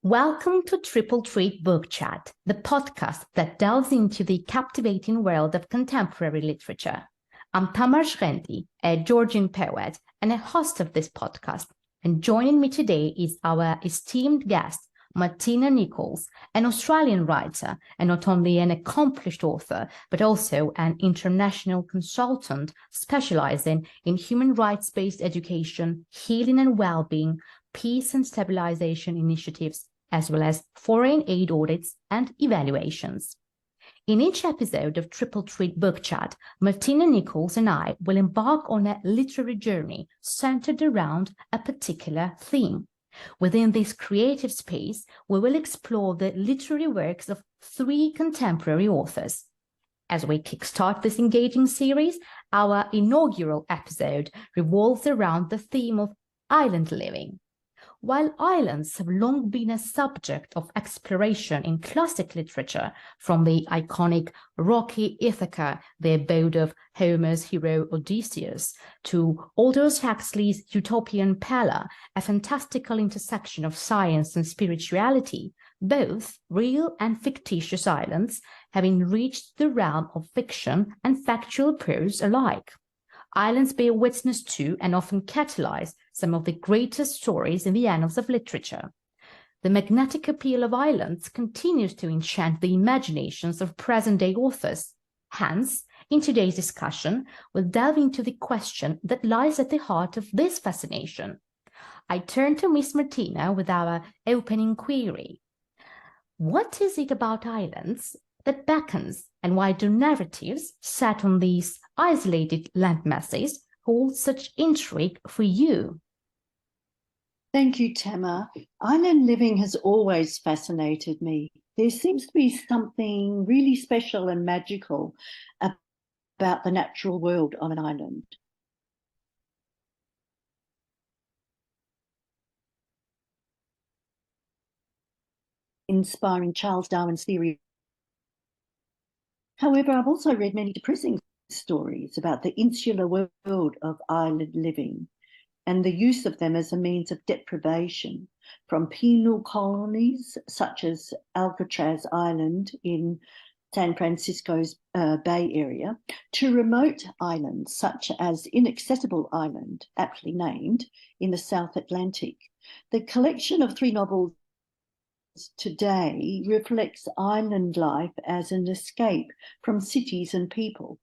Welcome to Triple Treat Book Chat, the podcast that delves into the captivating world of contemporary literature. I'm Tamar Zhghenti, a Georgian poet and a host of this podcast, and joining me today is our esteemed guest, Martina Nicolls, an Australian writer and not only an accomplished author, but also an international consultant specializing in human rights-based education, healing and well-being, peace and stabilization initiatives, as well as foreign aid audits and evaluations. In each episode of Triple Treat Book Chat, Martina Nicolls and I will embark on a literary journey centered around a particular theme. Within this creative space, we will explore the literary works of three contemporary authors. As we kickstart this engaging series, our inaugural episode revolves around the theme of island living. While islands have long been a subject of exploration in classic literature, from the iconic rocky Ithaca, the abode of Homer's hero Odysseus, to Aldous Huxley's utopian Pella, a fantastical intersection of science and spirituality, both real and fictitious islands have enriched the realm of fiction and factual prose alike. Islands bear witness to and often catalyze some of the greatest stories in the annals of literature. The magnetic appeal of islands continues to enchant the imaginations of present-day authors. Hence, in today's discussion, we'll delve into the question that lies at the heart of this fascination. I turn to Miss Martina with our opening query. What is it about islands that beckons, and why do narratives set on these isolated landmasses hold such intrigue for you? Thank you, Tamar. Island living has always fascinated me. There seems to be something really special and magical about the natural world on an island. Inspiring Charles Darwin's theory. However, I've also read many depressing stories about the insular world of island living and the use of them as a means of deprivation, from penal colonies such as Alcatraz Island in San Francisco's Bay Area, to remote islands such as Inaccessible Island, aptly named, in the South Atlantic. The collection of three novels today reflects island life as an escape from cities and people,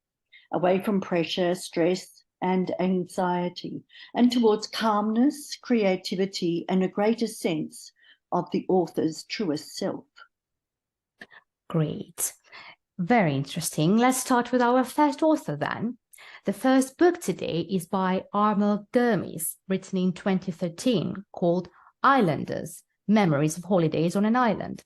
away from pressure, stress, and anxiety, and towards calmness, creativity, and a greater sense of the author's truest self. Great. Very interesting. Let's start with our first author then. The first book today is by Armel Gurmis, written in 2013, called Islanders: Memories of Holidays on an Island.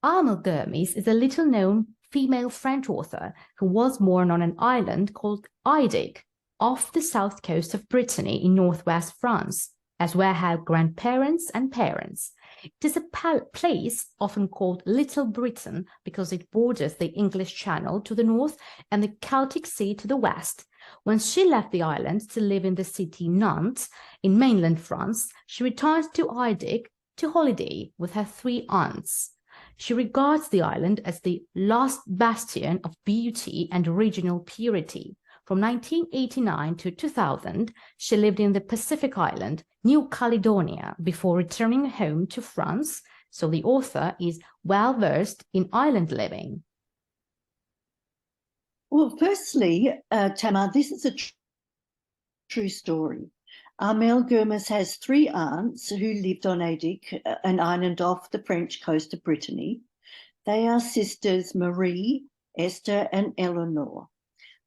Armel Gurmis is a little-known female French author who was born on an island called Ideg, off the south coast of Brittany in northwest France, as were her grandparents and parents. It is a place often called Little Britain because it borders the English Channel to the north and the Celtic Sea to the west. When she left the island to live in the city Nantes in mainland France, she returned to Ideg to holiday with her three aunts. She regards the island as the last bastion of beauty and original purity. From 1989 to 2000, she lived in the Pacific island, New Caledonia, before returning home to France, so the author is well versed in island living. Well, firstly, Tamar, this is a true story. Armel Gurmis has three aunts who lived on Ideg, an island off the French coast of Brittany. They are sisters Marie, Esther, and Eleanor.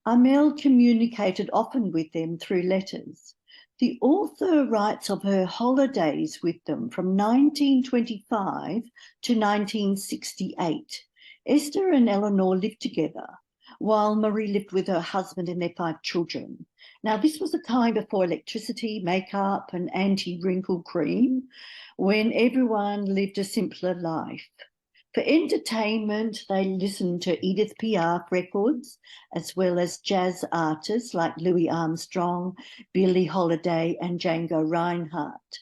Armel communicated often with them through letters. The author writes of her holidays with them from 1925 to 1968. Esther and Eleanor lived together, while Marie lived with her husband and their 5 children. Now, this was a time before electricity, makeup, and anti-wrinkle cream, when everyone lived a simpler life. For entertainment, they listened to Edith Piaf records, as well as jazz artists like Louis Armstrong, Billie Holiday, and Django Reinhardt.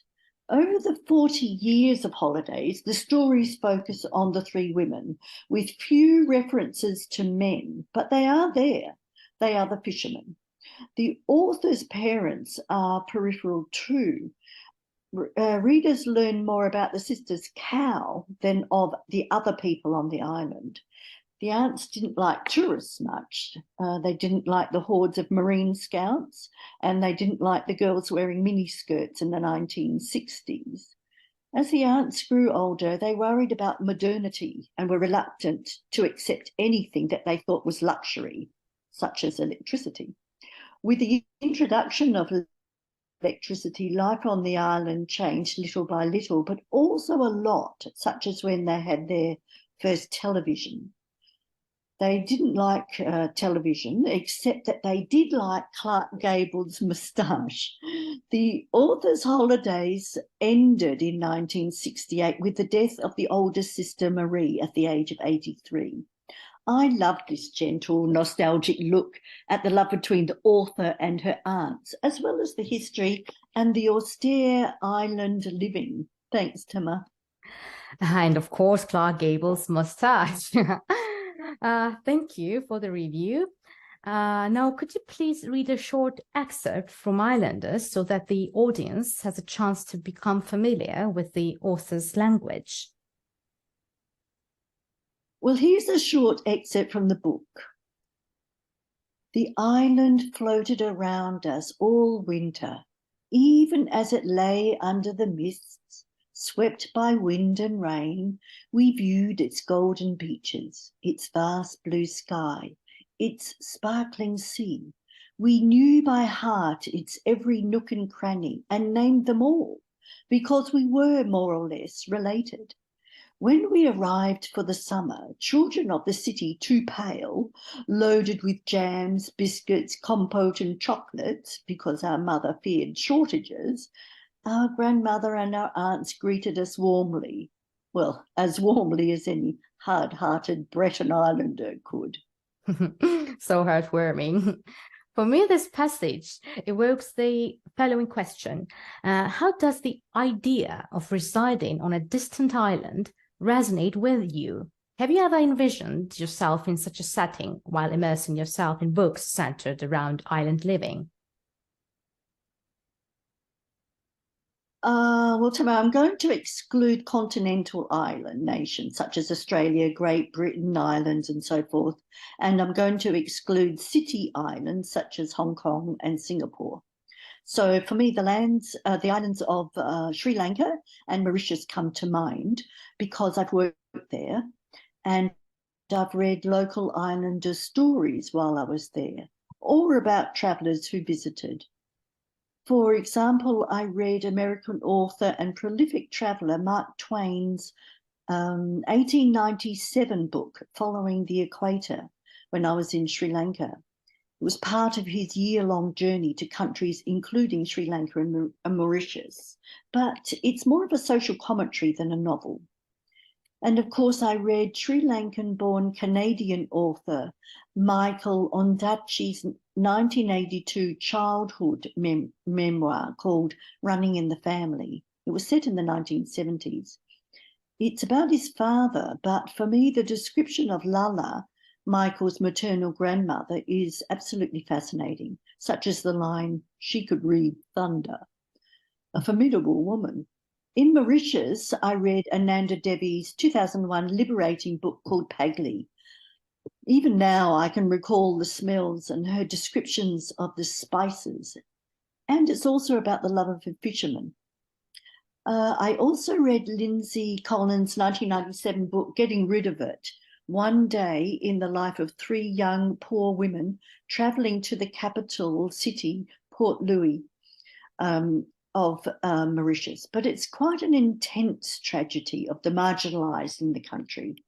Over the 40 years of holidays, the stories focus on the three women, with few references to men, but they are there. They are the fishermen. The author's parents are peripheral too. Readers learn more about the sisters' cow than of the other people on the island. The aunts didn't like tourists much. They didn't like the hordes of Marine Scouts, and they didn't like the girls wearing miniskirts in the 1960s. As the aunts grew older, they worried about modernity and were reluctant to accept anything that they thought was luxury, such as electricity. With the introduction of electricity, life on the island changed little by little, but also a lot, such as when they had their first television. They didn't like television, except that they did like Clark Gable's moustache. The author's holidays ended in 1968 with the death of the oldest sister, Marie, at the age of 83. I loved this gentle, nostalgic look at the love between the author and her aunts, as well as the history and the austere island living. Thanks, Tamar. And of course, Clark Gable's mustache. Thank you for the review. Now, could you please read a short excerpt from Islanders so that the audience has a chance to become familiar with the author's language? Well, here's a short excerpt from the book. The island floated around us all winter, even as it lay under the mists, swept by wind and rain. We viewed its golden beaches, its vast blue sky, its sparkling sea. We knew by heart its every nook and cranny and named them all, because we were more or less related. When we arrived for the summer, children of the city too pale, loaded with jams, biscuits, compote and chocolates, because our mother feared shortages, our grandmother and our aunts greeted us warmly. Well, as warmly as any hard-hearted Breton Islander could. So heartwarming. For me, this passage evokes the following question. How does the idea of residing on a distant island resonate with you? Have you ever envisioned yourself in such a setting while immersing yourself in books centered around island living? Well, Tamar, I'm going to exclude continental island nations such as Australia, Great Britain, Ireland, and so forth. And I'm going to exclude city islands such as Hong Kong and Singapore. So for me, the islands of Sri Lanka and Mauritius come to mind because I've worked there and I've read local islander stories while I was there, or about travellers who visited. For example, I read American author and prolific traveller Mark Twain's 1897 book, Following the Equator, when I was in Sri Lanka. It was part of his year-long journey to countries including Sri Lanka and Mauritius, but it's more of a social commentary than a novel. And of course, I read Sri Lankan-born Canadian author Michael Ondaatje's 1982 childhood memoir called Running in the Family. It was set in the 1970s. It's about his father, but for me, the description of Lala, Michael's maternal grandmother, is absolutely fascinating, such as the line, "She could read thunder," a formidable woman. In Mauritius, I read Ananda Devi's 2001 liberating book called Pagli. Even now, I can recall the smells and her descriptions of the spices. And it's also about the love of a fisherman. I also read Lindsay Collins' 1997 book, Getting Rid of It, one day in the life of three young poor women travelling to the capital city, Port Louis, of Mauritius. But it's quite an intense tragedy of the marginalised in the country.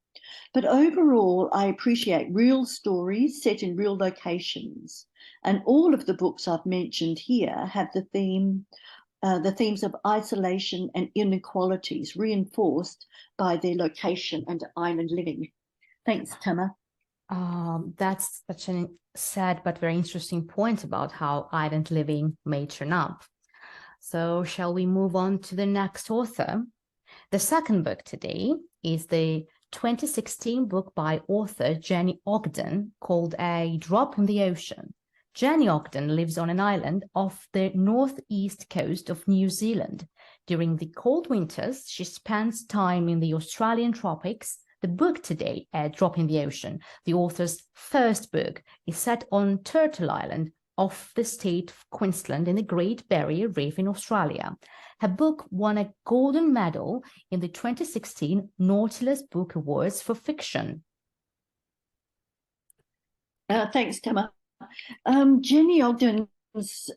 But overall, I appreciate real stories set in real locations. And all of the books I've mentioned here have the themes of isolation and inequalities reinforced by their location and island living. Thanks, Tamar. That's such a sad but very interesting point about how island living may turn up. So shall we move on to the next author? The second book today is the 2016 book by author Jenny Ogden called A Drop in the Ocean. Jenny Ogden lives on an island off the northeast coast of New Zealand. During the cold winters, she spends time in the Australian tropics. The book today, A Drop in the Ocean, the author's first book, is set on Turtle Island off the state of Queensland in the Great Barrier Reef in Australia. Her book won a Golden Medal in the 2016 Nautilus Book Awards for fiction. Thanks, Tamar. Jenny Ogden's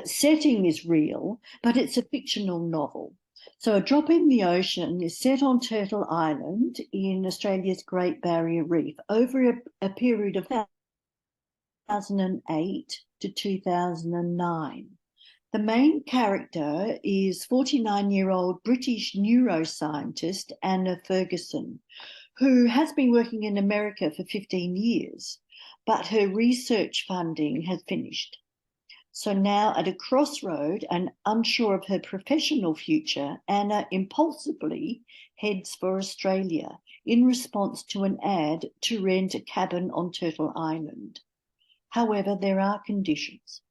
setting is real, but it's a fictional novel. So A Drop in the Ocean is set on Turtle Island in Australia's Great Barrier Reef over a period of 2008 to 2009. The main character is 49-year-old British neuroscientist Anna Ferguson, who has been working in America for 15 years, but her research funding has finished. So now at a crossroad and unsure of her professional future, Anna impulsively heads for Australia in response to an ad to rent a cabin on Turtle Island. However, there are conditions.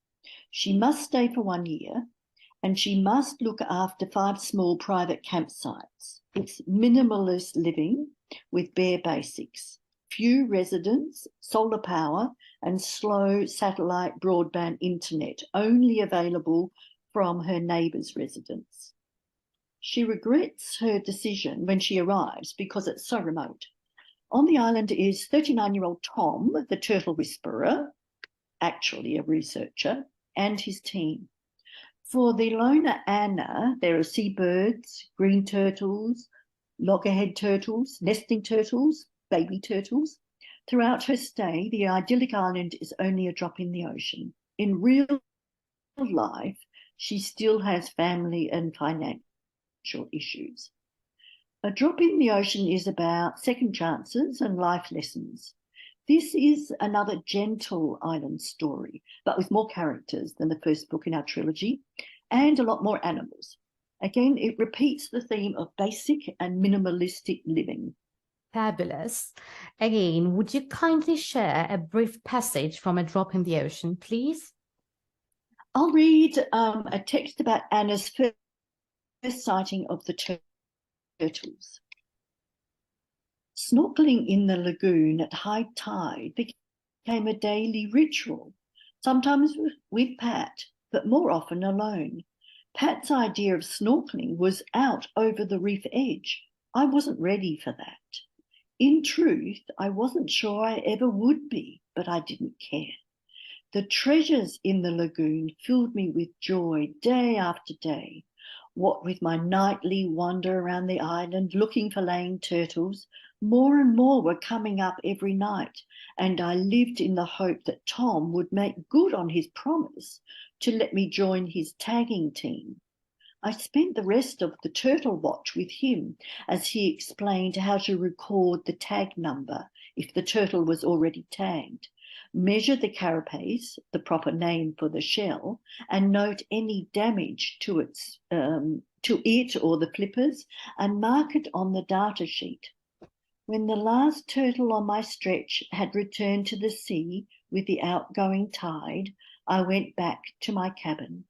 She must stay for 1 year and she must look after 5 small private campsites. It's minimalist living with bare basics, few residents, solar power, and slow satellite broadband internet only available from her neighbour's residence. She regrets her decision when she arrives because it's so remote. On the island is 39-year-old Tom, the turtle whisperer, actually a researcher, and his team. For the loner Anna, there are seabirds, green turtles, loggerhead turtles, nesting turtles, baby turtles. Throughout her stay, the idyllic island is only a drop in the ocean. In real life, she still has family and financial issues. A Drop in the Ocean is about second chances and life lessons. This is another gentle island story, but with more characters than the first book in our trilogy and a lot more animals. Again, it repeats the theme of basic and minimalistic living. Fabulous. Again, would you kindly share a brief passage from A Drop in the Ocean, please? I'll read a text about Anna's first sighting of the turtles. Snorkeling in the lagoon at high tide became a daily ritual, sometimes with Pat, but more often alone. Pat's idea of snorkeling was out over the reef edge. I wasn't ready for that. In truth, I wasn't sure I ever would be, but I didn't care. The treasures in the lagoon filled me with joy day after day. What with my nightly wander around the island looking for laying turtles, more and more were coming up every night, and I lived in the hope that Tom would make good on his promise to let me join his tagging team. I spent the rest of the turtle watch with him as he explained how to record the tag number if the turtle was already tagged, measure the carapace, the proper name for the shell, and note any damage to it or the flippers and mark it on the data sheet. When the last turtle on my stretch had returned to the sea with the outgoing tide, I went back to my cabin.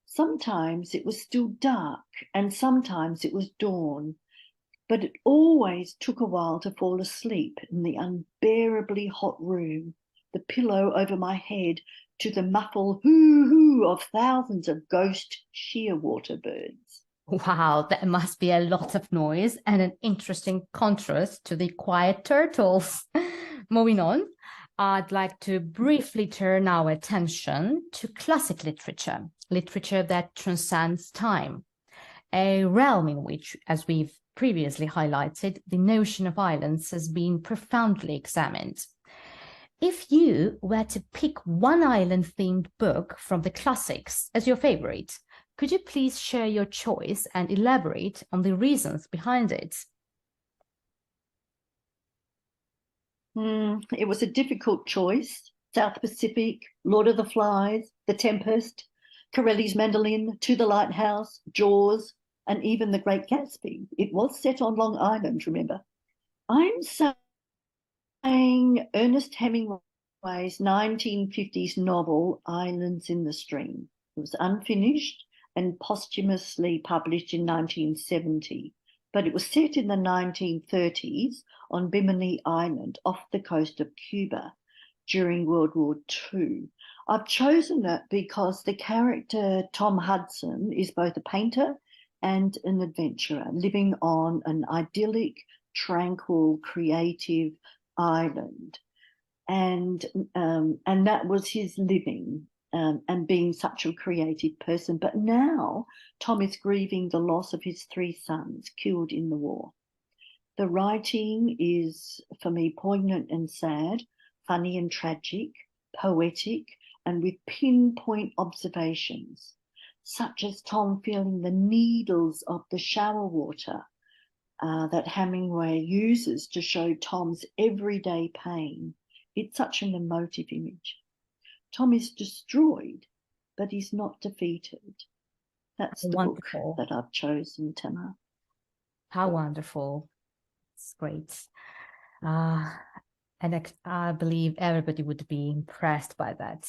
Sometimes it was still dark and sometimes it was dawn, but it always took a while to fall asleep in the unbearably hot room, the pillow over my head to the muffled hoo-hoo of thousands of ghost shearwater birds. Wow, that must be a lot of noise and an interesting contrast to the quiet turtles. Moving on, I'd like to briefly turn our attention to classic literature, literature that transcends time, a realm in which, as we've previously highlighted, the notion of islands has been profoundly examined. If you were to pick one island-themed book from the classics as your favorite, could you please share your choice and elaborate on the reasons behind it? It was a difficult choice. South Pacific, Lord of the Flies, The Tempest, Corelli's Mandolin, To the Lighthouse, Jaws, and even The Great Gatsby. It was set on Long Island, remember. I'm saying Ernest Hemingway's 1950s novel, Islands in the Stream. It was unfinished and posthumously published in 1970, but it was set in the 1930s on Bimini Island off the coast of Cuba during World War II. I've chosen it because the character Tom Hudson is both a painter and an adventurer living on an idyllic, tranquil, creative island. And that was his living, and being such a creative person. But now Tom is grieving the loss of his 3 sons killed in the war. The writing is, for me, poignant and sad, funny and tragic, poetic, and with pinpoint observations, such as Tom feeling the needles of the shower water that Hemingway uses to show Tom's everyday pain. It's such an emotive image. Tom is destroyed, but he's not defeated. That's the Wonderful book that I've chosen, Tamar. How wonderful. It's great. And I believe everybody would be impressed by that.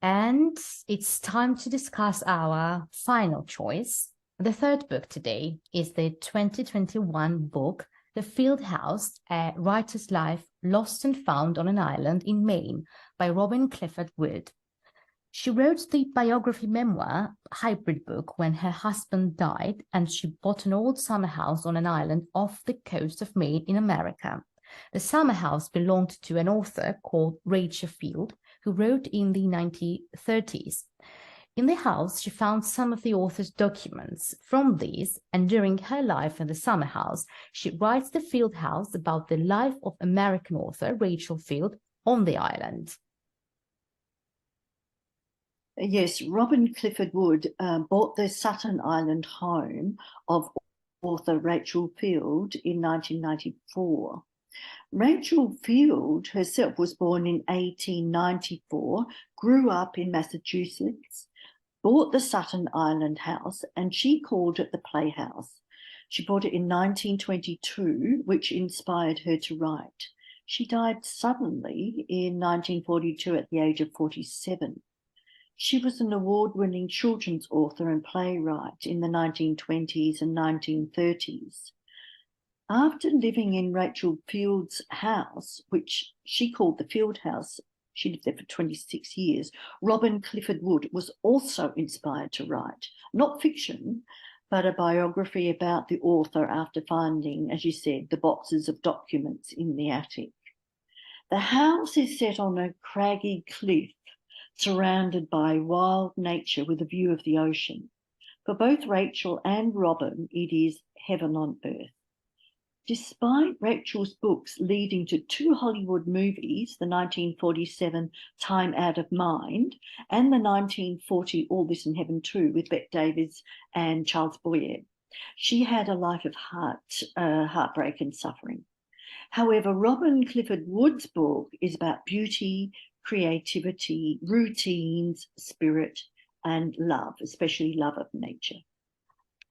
And it's time to discuss our final choice. The third book today is the 2021 book, The Field House, A Writer's Life Lost and Found on an Island in Maine by Robin Clifford Wood. She wrote the biography memoir hybrid book when her husband died, and she bought an old summer house on an island off the coast of Maine in America. The summer house belonged to an author called Rachel Field, who wrote in the 1930s. In the house, she found some of the author's documents. From these, and during her life in the summer house, she writes The Field House about the life of American author Rachel Field on the island. Yes, Robin Clifford Wood bought the Sutton Island home of author Rachel Field in 1994. Rachel Field herself was born in 1894, grew up in Massachusetts, bought the Sutton Island house, and she called it the Playhouse. She bought it in 1922, which inspired her to write. She died suddenly in 1942 at the age of 47. She was an award-winning children's author and playwright in the 1920s and 1930s. After living in Rachel Field's house, which she called the Field House, she lived there for 26 years, Robin Clifford Wood was also inspired to write, not fiction, but a biography about the author after finding, as you said, the boxes of documents in the attic. The house is set on a craggy cliff surrounded by wild nature with a view of the ocean. For both Rachel and Robin, it is heaven on earth. Despite Rachel's books leading to 2 Hollywood movies, the 1947 Time Out of Mind and the 1940 All This in Heaven 2 with Bette Davis and Charles Boyer, she had a life of heartbreak and suffering. However, Robin Clifford Wood's book is about beauty, creativity, routines, spirit, and love, especially love of nature.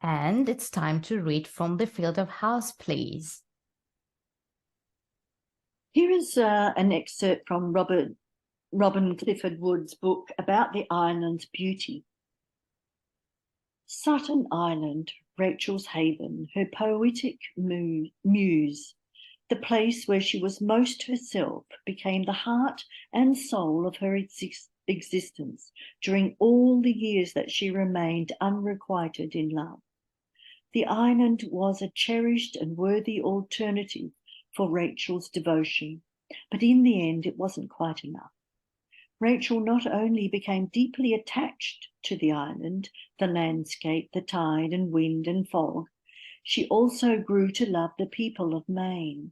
And it's time to read from The Field House, please. Here is an excerpt from Robin Clifford Wood's book about the island's beauty. Sutton Island, Rachel's haven, her poetic muse, the place where she was most herself, became the heart and soul of her existence during all the years that she remained unrequited in love. The island was a cherished and worthy alternative for Rachel's devotion, but in the end it wasn't quite enough. Rachel not only became deeply attached to the island, the landscape, the tide and wind and fog, she also grew to love the people of Maine.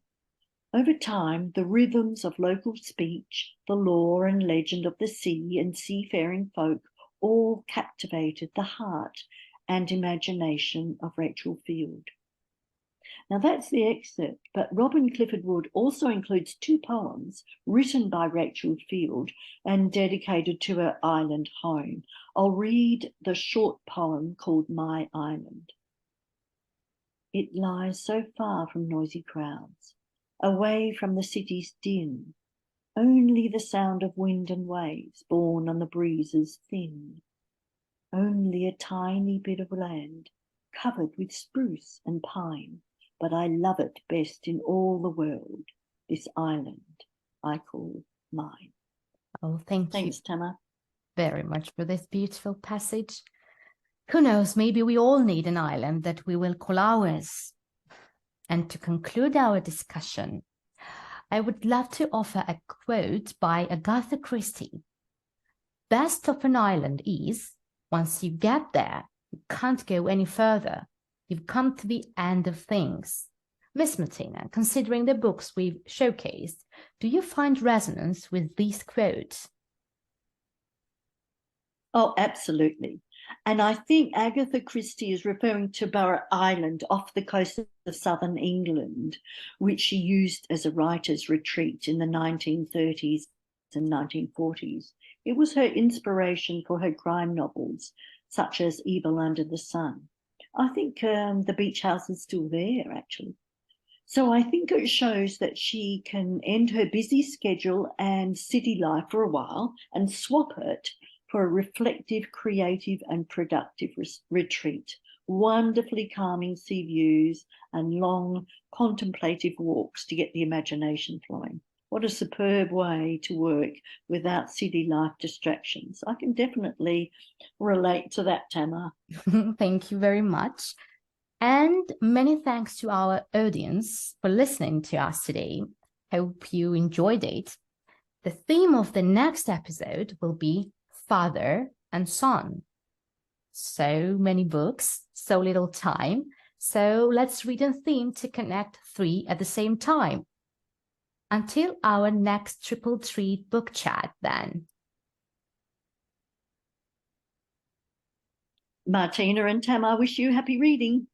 Over time, the rhythms of local speech, the lore and legend of the sea and seafaring folk all captivated the heart and imagination of Rachel Field. Now that's the excerpt, but Robin Clifford Wood also includes 2 poems written by Rachel Field and dedicated to her island home. I'll read the short poem called My Island. It lies so far from noisy crowds, away from the city's din, only the sound of wind and waves borne on the breezes thin. Only a tiny bit of land covered with spruce and pine, but I love it best in all the world, this island I call mine. Oh, thanks you. Thanks, Tamar. Very much for this beautiful passage. Who knows, maybe we all need an island that we will call ours. And to conclude our discussion, I would love to offer a quote by Agatha Christie. Best of an island is, once you get there, you can't go any further. You've come to the end of things. Miss Martina, considering the books we've showcased, do you find resonance with these quotes? Oh, absolutely. And I think Agatha Christie is referring to Burgh Island off the coast of southern England, which she used as a writer's retreat in the 1930s and 1940s. It was her inspiration for her crime novels, such as Evil Under the Sun. I think the beach house is still there, actually. So I think it shows that she can end her busy schedule and city life for a while and swap it for a reflective, creative and productive retreat. Wonderfully calming sea views and long contemplative walks to get the imagination flowing. What a superb way to work without city life distractions. I can definitely relate to that, Tamar. Thank you very much. And many thanks to our audience for listening to us today. Hope you enjoyed it. The theme of the next episode will be father and son. So many books, so little time. So let's read a theme to connect 3 at the same time. Until our next Triple Treat book chat then. Martina and Tamar wish you happy reading.